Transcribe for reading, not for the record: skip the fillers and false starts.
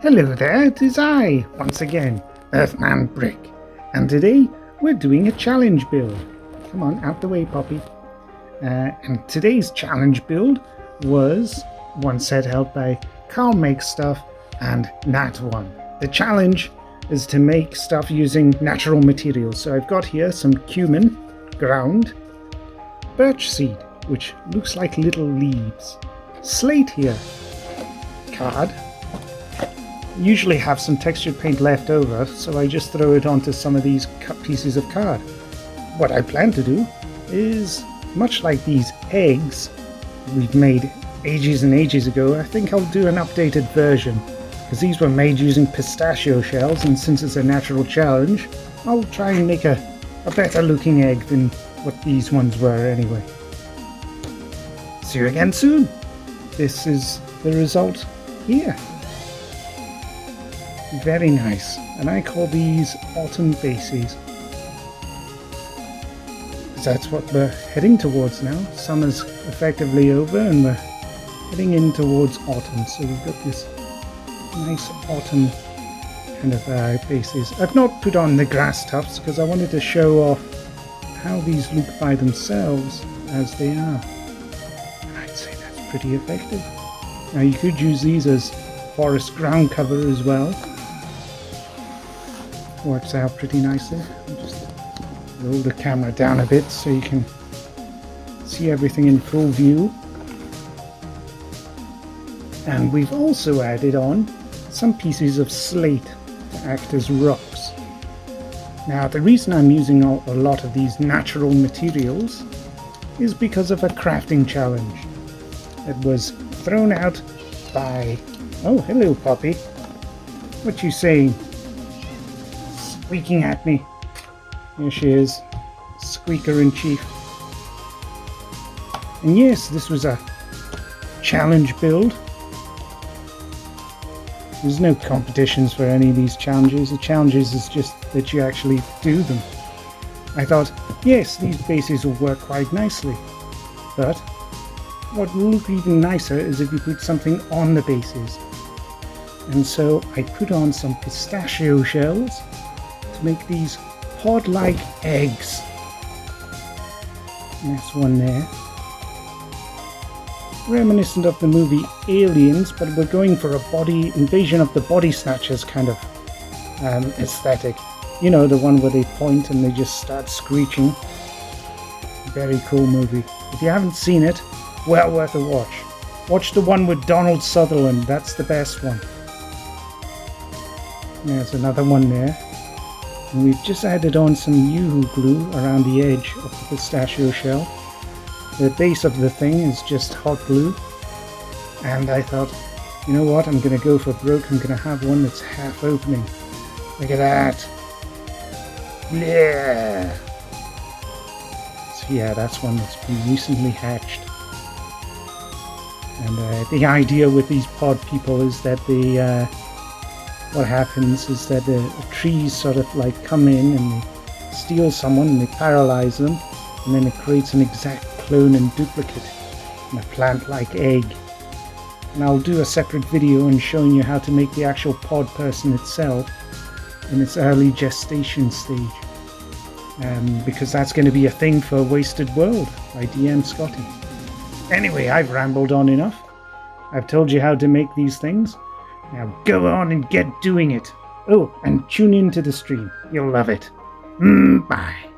Hello there, it is I, once again, earthmanbrick, and today we're doing a challenge build. Come on, out the way, Poppy. And today's challenge build was one set out by Karl Makes Stuff and Nat-1. The challenge is to make stuff using natural materials. So I've got here some cumin, ground, birch seed, which looks like little leaves, slate here, card. Usually have some textured paint left over, so I just throw it onto some of these cut pieces of card. What I plan to do is, much like these eggs we've made ages and ages ago, I think I'll do an updated version, because these were made using pistachio shells, and since it's a natural challenge, I'll try and make a better looking egg than what these ones were anyway. See you again soon. This is the result here. Very nice, and I call these autumn bases, because that's what we're heading towards now. Summer's effectively over and we're heading in towards autumn, so we've got this nice autumn kind of bases. I've not put on the grass tufts because I wanted to show off how these look by themselves as they are, and I'd say that's pretty effective. Now you could use these as forest ground cover as well. Works out pretty nicely. I'll just roll the camera down a bit so you can see everything in full view. And we've also added on some pieces of slate to act as rocks. Now the reason I'm using a lot of these natural materials is because of a crafting challenge that was thrown out by... Oh, hello Poppy. What you saying? Squeaking at me. Here she is, squeaker in chief. And yes, this was a challenge build. There's no competitions for any of these challenges. The challenges is just that you actually do them. I thought, yes, these bases will work quite nicely, but what will look even nicer is if you put something on the bases. And so I put on some pistachio shells to make these pod-like eggs. And that's one there. Reminiscent of the movie Aliens, but we're going for a body invasion of the body snatchers kind of aesthetic. You know, the one where they point and they just start screeching. Very cool movie. If you haven't seen it, well worth a watch. Watch the one with Donald Sutherland, that's the best one. There's another one there. And we've just added on some Yoo-hoo glue around the edge of the pistachio shell. The base of the thing is just hot glue. And I thought, you know what, I'm going to go for broke. I'm going to have one that's half opening. Look at that. Yeah. So yeah, that's one that's been recently hatched. And the idea with these pod people is that they... what happens is that the trees sort of like come in and they steal someone and they paralyze them, and then it creates an exact clone and duplicate in a plant-like egg. And I'll do a separate video on showing you how to make the actual pod person itself in its early gestation stage, because that's going to be a thing for Wasted World by DM Scotty. Anyway, I've rambled on enough. I've told you how to make these things. Now go on and get doing it. Oh, and tune into the stream. You'll love it. Bye.